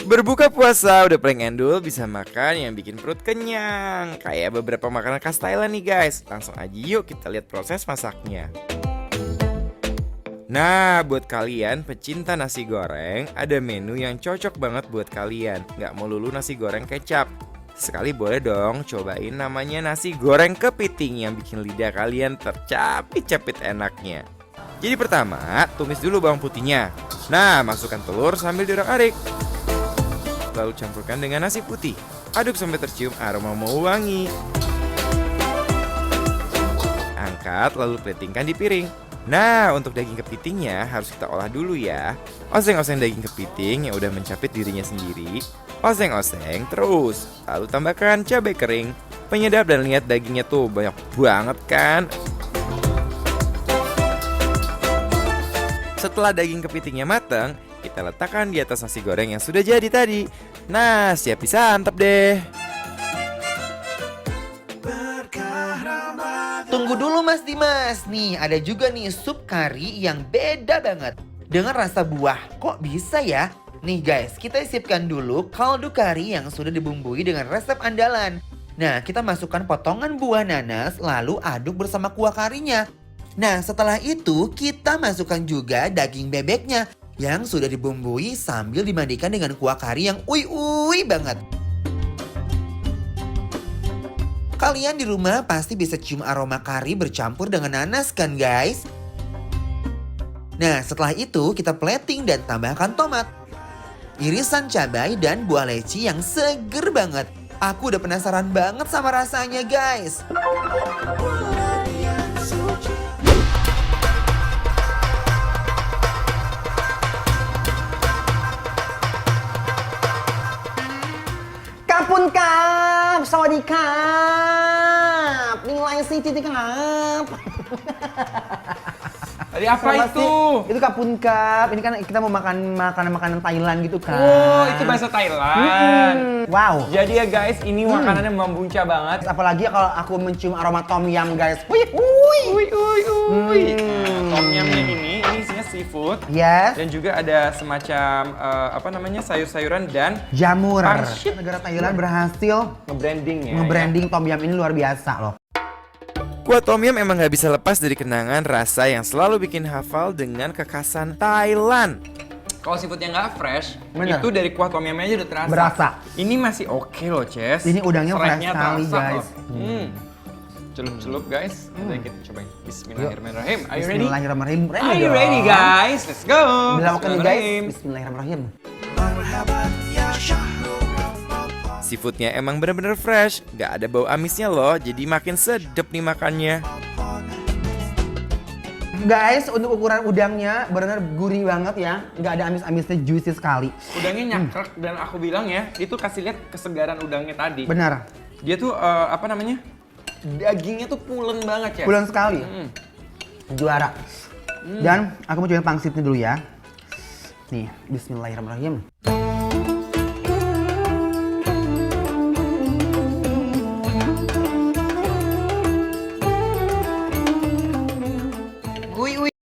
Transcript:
Berbuka puasa udah paling endul bisa makan yang bikin perut kenyang. Kayak beberapa makanan khas Thailand nih guys. Langsung aja yuk kita lihat proses masaknya. Nah, buat kalian pecinta nasi goreng, ada menu yang cocok banget buat kalian. Nggak melulu nasi goreng kecap. Sekali boleh dong cobain namanya nasi goreng kepiting yang bikin lidah kalian tercapit-capit enaknya. Jadi pertama, tumis dulu bawang putihnya. Nah, masukkan telur sambil diurak-arik. Lalu campurkan dengan nasi putih. Aduk sampai tercium aroma mau wangi. Angkat lalu platingkan di piring. Nah, untuk daging kepitingnya harus kita olah dulu ya. Oseng-oseng daging kepiting yang udah mencapit dirinya sendiri. Oseng-oseng terus. Lalu tambahkan cabai kering, penyedap, dan lihat dagingnya tuh banyak banget kan. Setelah daging kepitingnya matang, kita letakkan di atas nasi goreng yang sudah jadi tadi. Nah, siap disantap deh. Tunggu dulu Mas Dimas. Nih ada juga nih sup kari yang beda banget. Dengan rasa buah. Kok bisa ya? Nih guys, kita siapkan dulu kaldu kari yang sudah dibumbui dengan resep andalan. Nah, kita masukkan potongan buah nanas lalu aduk bersama kuah karinya. Nah, setelah itu kita masukkan juga daging bebeknya yang sudah dibumbui sambil dimandikan dengan kuah kari yang uy banget. Kalian di rumah pasti bisa cium aroma kari bercampur dengan nanas kan guys? Nah, setelah itu kita plating dan tambahkan tomat, irisan cabai, dan buah leci yang seger banget. Aku udah penasaran banget sama rasanya guys. Kapun kap, sawadee kap, nilai si titik kap. Tadi apa itu? Itu kapun kap. Ini kan kita mau makan makanan Thailand gitu kan. Oh, itu bahasa Thailand. Wow. Jadi ya guys, ini makanannya membunca banget. Apalagi kalau aku mencium aroma tom yum guys. Uy. Nah, tom yumnya ini isinya seafood. Yes. Dan juga ada semacam sayur-sayuran dan Jamur. Pangsit. Negara Thailand berhasil nge-branding ya. nge-branding tom yum ini luar biasa loh. Kuah tom yum emang gak bisa lepas dari kenangan rasa yang selalu bikin hafal dengan kekhasan Thailand. Kalau seafoodnya nggak fresh, Bener. itu dari kuah tom yumnya aja udah terasa. Berasa. Ini masih oke loh, Ces. Ini udangnya fresh Serainya sekali, terasa guys. loh. Celup-celup guys. Nanti kita cobain. Bismillahirrahmanirrahim. Are you ready? Bismillahirrahmanirrahim. Are you ready guys? Let's go. Bila makan nih guys. Bismillahirrahmanirrahim. Bismillahirrahmanirrahim. Seafoodnya emang bener-bener fresh, gak ada bau amisnya loh, jadi makin sedep nih makannya. Guys, untuk ukuran udangnya benar-benar gurih banget ya. Nggak ada amis-amisnya, juicy sekali. Udangnya nyakrek dan aku bilang ya, itu kasih lihat kesegaran udangnya tadi. Benar. Dia tuh dagingnya tuh pulen banget ya. Pulen sekali. Juara. Dan aku mau cobain pangsitnya dulu ya. Nih, bismillahirrahmanirrahim.